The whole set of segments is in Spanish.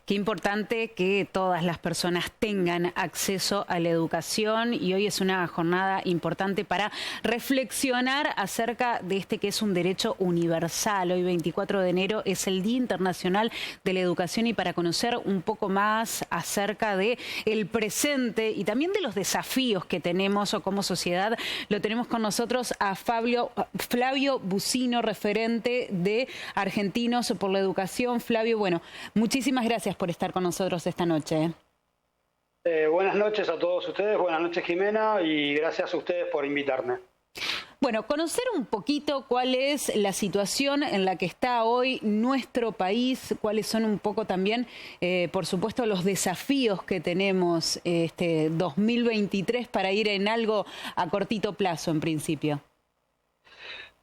Qué importante que todas las personas tengan acceso a la educación y hoy es una jornada importante para reflexionar acerca de este que es un derecho universal. Hoy 24 de enero es el Día Internacional de la Educación y para conocer un poco más acerca de el presente y también de los desafíos que tenemos o como sociedad, lo tenemos con nosotros a Flavio Bucino, referente de Argentinos por la Educación. Flavio, bueno, muchísimas gracias por estar con nosotros esta noche. Buenas noches a todos ustedes, buenas noches Jimena y gracias a ustedes por invitarme. Bueno, conocer un poquito cuál es la situación en la que está hoy nuestro país, cuáles son un poco también, por supuesto, los desafíos que tenemos este 2023 para ir en algo a cortito plazo en principio.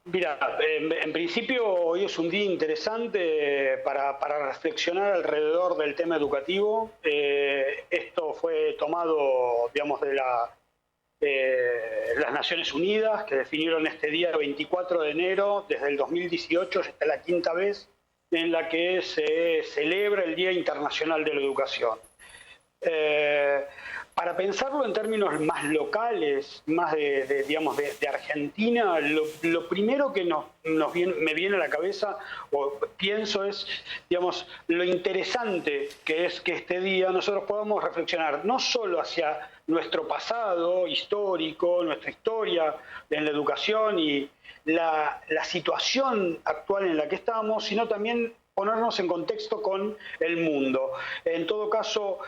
Mira, en principio hoy es un día interesante para reflexionar alrededor del tema educativo. Esto fue tomado, digamos, de las Naciones Unidas, que definieron este día 24 de enero, desde el 2018, esta es la quinta vez en la que se celebra el Día Internacional de la Educación. Para pensarlo en términos más locales, más de Argentina, lo primero que me viene a la cabeza o pienso es, digamos, lo interesante que es que este día nosotros podamos reflexionar no solo hacia nuestro pasado histórico, nuestra historia en la educación y la situación actual en la que estamos, sino también ponernos en contexto con el mundo. En todo caso,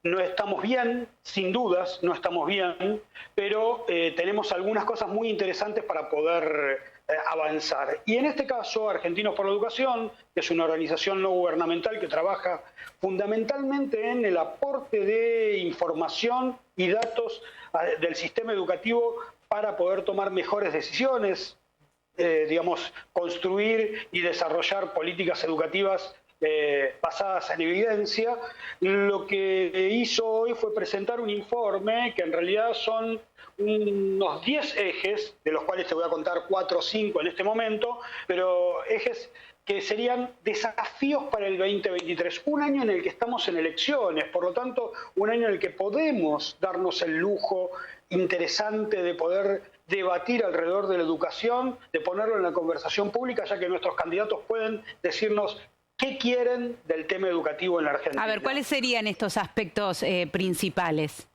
no estamos bien, sin dudas, no estamos bien, pero tenemos algunas cosas muy interesantes para poder avanzar. Y en este caso, Argentinos por la Educación, que es una organización no gubernamental que trabaja fundamentalmente en el aporte de información y datos del sistema educativo para poder tomar mejores decisiones, digamos, construir y desarrollar políticas educativas basadas en evidencia. Lo que hizo hoy fue presentar un informe que en realidad son unos 10 ejes, de los cuales te voy a contar 4 o 5 en este momento, pero ejes que serían desafíos para el 2023, un año en el que estamos en elecciones, por lo tanto, un año en el que podemos darnos el lujo interesante de poder debatir alrededor de la educación, de ponerlo en la conversación pública, ya que nuestros candidatos pueden decirnos ¿qué quieren del tema educativo en la Argentina? A ver, ¿cuáles serían estos aspectos principales?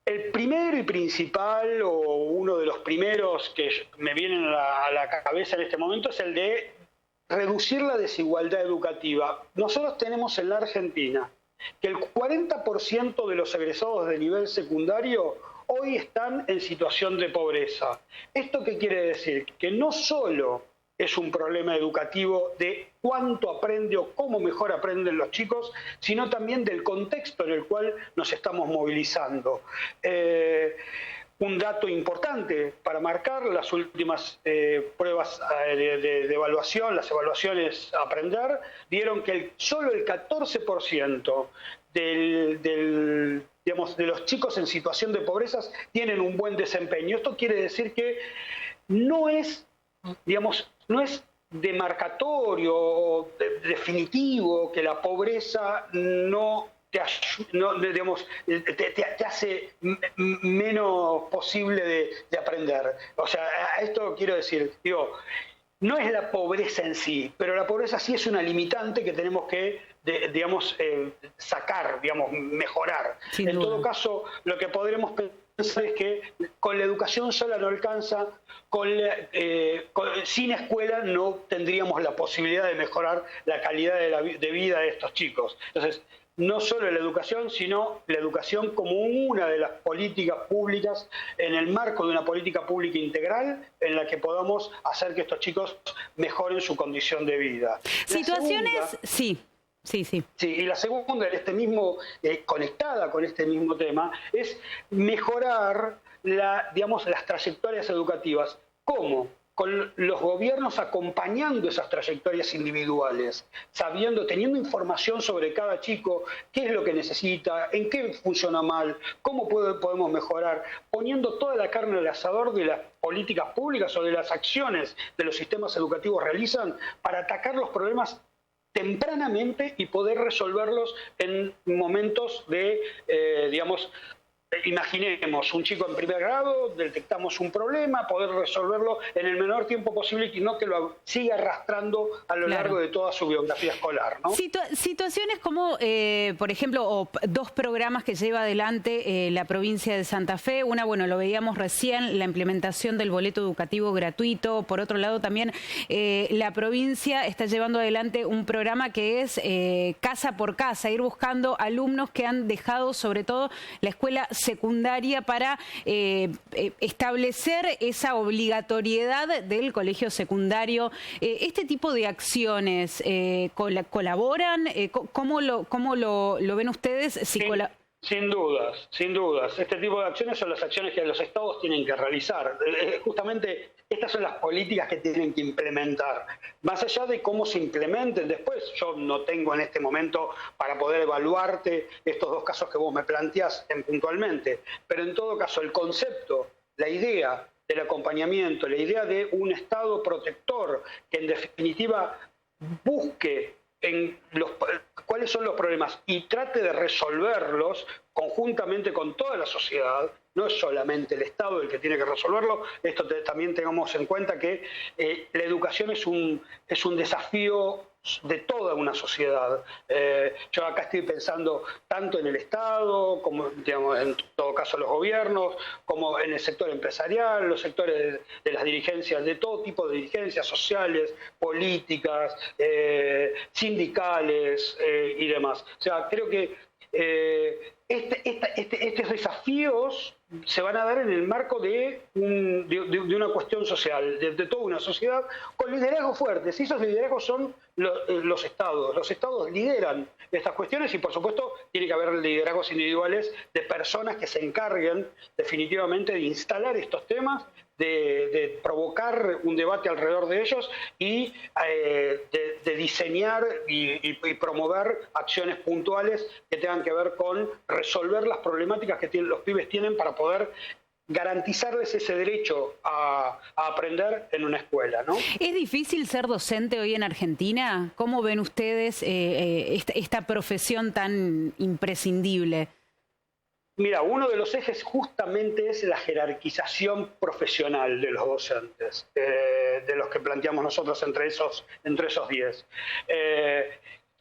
El primero y principal, o uno de los primeros que me vienen a la cabeza en este momento, es el de reducir la desigualdad educativa. Nosotros tenemos en la Argentina que el 40% de los egresados de nivel secundario hoy están en situación de pobreza. ¿Esto qué quiere decir? Que no solo es un problema educativo de cuánto aprende o cómo mejor aprenden los chicos, sino también del contexto en el cual nos estamos movilizando. Un dato importante para marcar las últimas pruebas de evaluación, las evaluaciones a aprender, dieron que solo el 14% digamos, de los chicos en situación de pobreza tienen un buen desempeño. Esto quiere decir que no es, digamos, no es demarcatorio o definitivo que la pobreza no te hace menos posible de aprender. O sea, a esto quiero decir, digo, no es la pobreza en sí, pero la pobreza sí es una limitante que tenemos que, sacar, mejorar. Sin duda. En todo caso, lo que podremos pensar es que con la educación sola no alcanza, sin escuela no tendríamos la posibilidad de mejorar la calidad de vida de estos chicos. Entonces, no solo la educación, sino la educación como una de las políticas públicas, en el marco de una política pública integral, en la que podamos hacer que estos chicos mejoren su condición de vida. Situaciones, sí. Sí, y la segunda, conectada con este mismo tema, es mejorar las trayectorias educativas. ¿Cómo? Con los gobiernos acompañando esas trayectorias individuales, teniendo información sobre cada chico, qué es lo que necesita, en qué funciona mal, cómo podemos mejorar, poniendo toda la carne al asador de las políticas públicas o de las acciones que los sistemas educativos realizan para atacar los problemas tempranamente y poder resolverlos en momentos de, digamos, imaginemos un chico en primer grado, detectamos un problema, poder resolverlo en el menor tiempo posible y no que lo siga arrastrando a lo largo de toda su biografía escolar, ¿no? Situaciones como, por ejemplo, dos programas que lleva adelante la provincia de Santa Fe. Una, bueno, lo veíamos recién, la implementación del boleto educativo gratuito. Por otro lado, también la provincia está llevando adelante un programa que es casa por casa, ir buscando alumnos que han dejado, sobre todo, la escuela secundaria para establecer esa obligatoriedad del colegio secundario. ¿Este tipo de acciones colaboran? ¿Cómo lo ven ustedes? Sin dudas, sin dudas. Este tipo de acciones son las acciones que los estados tienen que realizar. Justamente estas son las políticas que tienen que implementar. Más allá de cómo se implementen después, yo no tengo en este momento para poder evaluarte estos dos casos que vos me planteás puntualmente, pero en todo caso el concepto, la idea del acompañamiento, la idea de un estado protector que en definitiva busque cuáles son los problemas y trate de resolverlos conjuntamente con toda la sociedad. No es solamente el Estado el que tiene que resolverlo. Esto también tengamos en cuenta que la educación es un desafío de toda una sociedad. Yo acá estoy pensando tanto en el Estado, como digamos, en todo caso los gobiernos, como en el sector empresarial, los sectores de las dirigencias, de todo tipo de dirigencias sociales, políticas, sindicales y demás. O sea, creo que estos desafíos se van a dar en el marco de una cuestión social, de toda una sociedad, con liderazgos fuertes. Y esos liderazgos son los estados. Los estados lideran estas cuestiones y, por supuesto, tiene que haber liderazgos individuales de personas que se encarguen definitivamente de instalar estos temas, de provocar un debate alrededor de ellos y de diseñar y promover acciones puntuales que tengan que ver con resolver las problemáticas que los pibes tienen para poder garantizarles ese derecho a aprender en una escuela, ¿no? ¿Es difícil ser docente hoy en Argentina? ¿Cómo ven ustedes esta profesión tan imprescindible? Mira, uno de los ejes justamente es la jerarquización profesional de los docentes, de los que planteamos nosotros entre esos 10.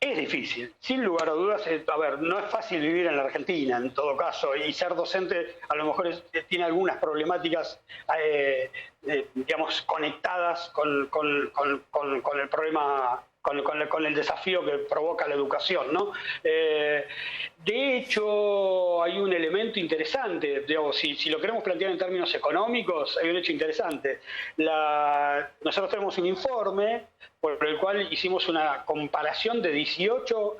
Es difícil, sin lugar a dudas. A ver, no es fácil vivir en la Argentina, en todo caso, y ser docente a lo mejor tiene algunas problemáticas, digamos, conectadas con el problema, con el desafío que provoca la educación, ¿no? De hecho, hay un elemento interesante, digamos, si lo queremos plantear en términos económicos, hay un hecho interesante. Nosotros tenemos un informe por el cual hicimos una comparación de 18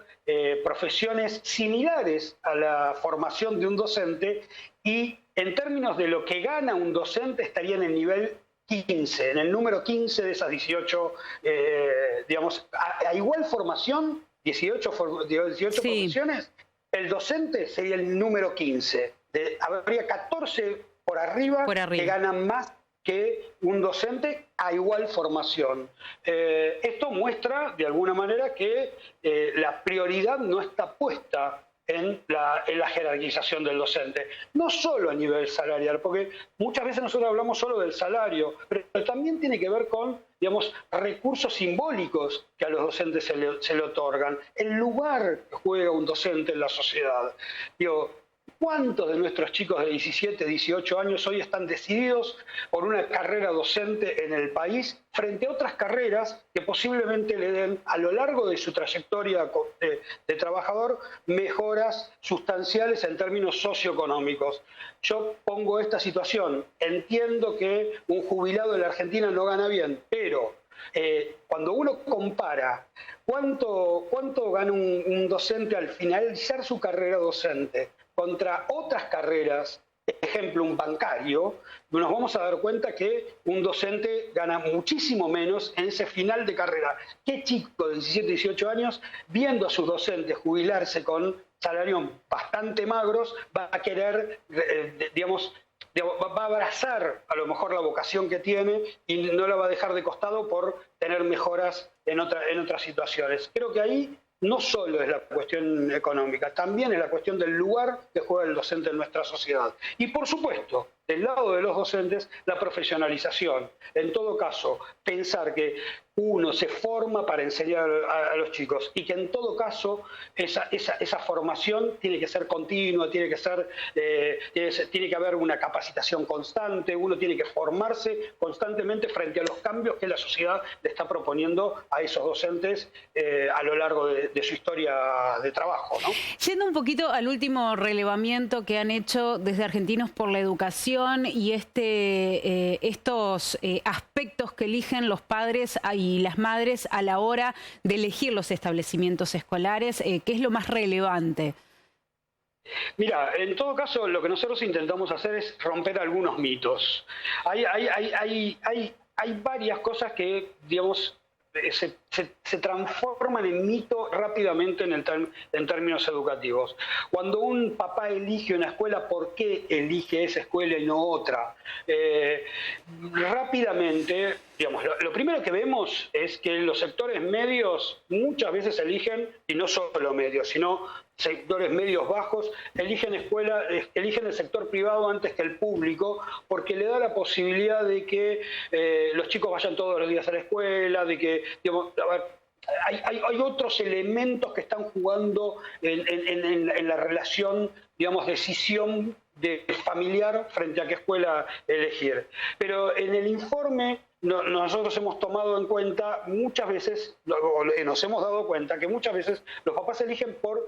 profesiones similares a la formación de un docente y en términos de lo que gana un docente estaría en el nivel 15, en el número 15 de esas 18, digamos, a igual formación, 18 profesiones, el docente sería el número 15. Habría 14 por arriba que ganan más que un docente a igual formación. Esto muestra, de alguna manera, que la prioridad no está puesta en la jerarquización del docente, no solo a nivel salarial, porque muchas veces nosotros hablamos solo del salario, pero también tiene que ver con, digamos, recursos simbólicos que a los docentes se le otorgan, el lugar que juega un docente en la sociedad. Digo, ¿cuántos de nuestros chicos de 17, 18 años hoy están decididos por una carrera docente en el país frente a otras carreras que posiblemente le den a lo largo de su trayectoria de trabajador mejoras sustanciales en términos socioeconómicos? Yo pongo esta situación, entiendo que un jubilado en la Argentina no gana bien, pero cuando uno compara cuánto gana un docente al finalizar su carrera docente contra otras carreras, ejemplo un bancario, nos vamos a dar cuenta que un docente gana muchísimo menos en ese final de carrera. ¿Qué chico de 17, 18 años, viendo a sus docentes jubilarse con salarios bastante magros, va a querer, digamos, va a abrazar a lo mejor la vocación que tiene y no la va a dejar de costado por tener mejoras en otras situaciones. Creo que ahí no solo es la cuestión económica, también es la cuestión del lugar que juega el docente en nuestra sociedad. Y por supuesto, del lado de los docentes, la profesionalización. En todo caso, pensar que uno se forma para enseñar a los chicos y que en todo caso esa formación tiene que ser continua, tiene que haber una capacitación constante, uno tiene que formarse constantemente frente a los cambios que la sociedad le está proponiendo a esos docentes a lo largo de su historia de trabajo, ¿no? Yendo un poquito al último relevamiento que han hecho desde Argentinos por la Educación y estos aspectos que eligen los padres y las madres a la hora de elegir los establecimientos escolares, ¿qué es lo más relevante? Mira, en todo caso, lo que nosotros intentamos hacer es romper algunos mitos. Hay varias cosas que, digamos, se transforman en mito rápidamente en términos educativos. Cuando un papá elige una escuela, ¿por qué elige esa escuela y no otra? Rápidamente, digamos, lo primero que vemos es que los sectores medios muchas veces eligen, y no solo medios, sino sectores medios bajos, eligen el sector privado antes que el público, porque le da la posibilidad de que los chicos vayan todos los días a la escuela, de que, digamos, hay otros elementos que están jugando en la relación, digamos, decisión familiar frente a qué escuela elegir. Pero en el informe nosotros hemos tomado en cuenta muchas veces, nos hemos dado cuenta que muchas veces los papás eligen por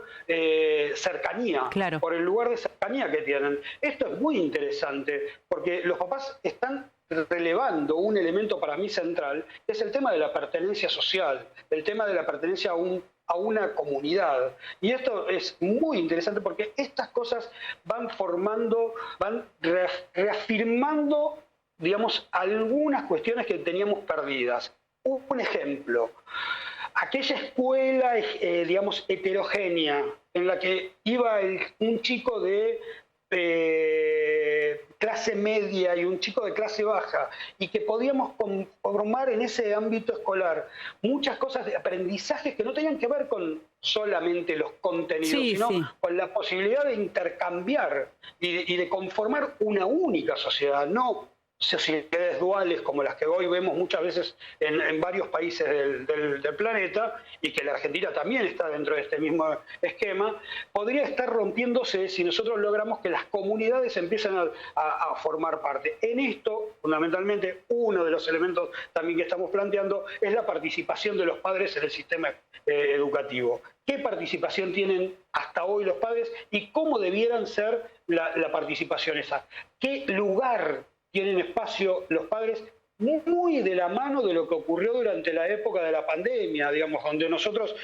cercanía, claro, por el lugar de cercanía que tienen. Esto es muy interesante porque los papás están relevando un elemento para mí central, que es el tema de la pertenencia social, el tema de la pertenencia a una comunidad. Y esto es muy interesante porque estas cosas van reafirmando, digamos, algunas cuestiones que teníamos perdidas. Un ejemplo, aquella escuela, digamos, heterogénea, en la que iba un chico de clase media y un chico de clase baja, y que podíamos conformar en ese ámbito escolar muchas cosas de aprendizajes que no tenían que ver con solamente los contenidos, sino con la posibilidad de intercambiar y de conformar una única sociedad, no sociedades duales como las que hoy vemos muchas veces en varios países del planeta, y que la Argentina también está dentro de este mismo esquema. Podría estar rompiéndose si nosotros logramos que las comunidades empiecen a formar parte. En esto, fundamentalmente, uno de los elementos también que estamos planteando es la participación de los padres en el sistema educativo. ¿Qué participación tienen hasta hoy los padres y cómo debieran ser la participación esa? ¿Qué lugar tienen espacio los padres? Muy de la mano de lo que ocurrió durante la época de la pandemia, digamos, donde nosotros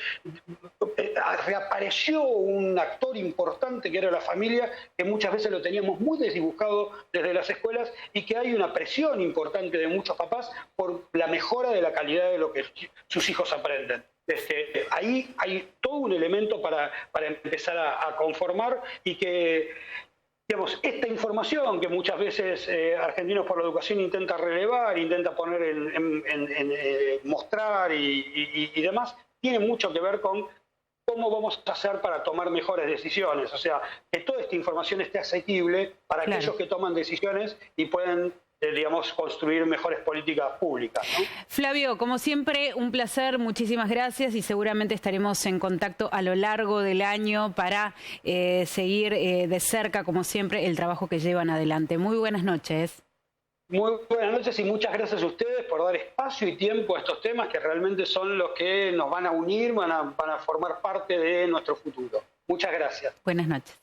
reapareció un actor importante que era la familia, que muchas veces lo teníamos muy desdibujado desde las escuelas, y que hay una presión importante de muchos papás por la mejora de la calidad de lo que sus hijos aprenden. Ahí hay todo un elemento para empezar a conformar, y que, digamos, esta información que muchas veces Argentinos por la Educación intenta relevar, intenta poner mostrar y demás, tiene mucho que ver con cómo vamos a hacer para tomar mejores decisiones. O sea, que toda esta información esté asequible para aquellos que toman decisiones y pueden, digamos, construir mejores políticas públicas, ¿no? Flavio, como siempre, un placer, muchísimas gracias, y seguramente estaremos en contacto a lo largo del año para seguir de cerca, como siempre, el trabajo que llevan adelante. Muy buenas noches. Muy buenas noches y muchas gracias a ustedes por dar espacio y tiempo a estos temas que realmente son los que nos van a unir, van a formar parte de nuestro futuro. Muchas gracias. Buenas noches.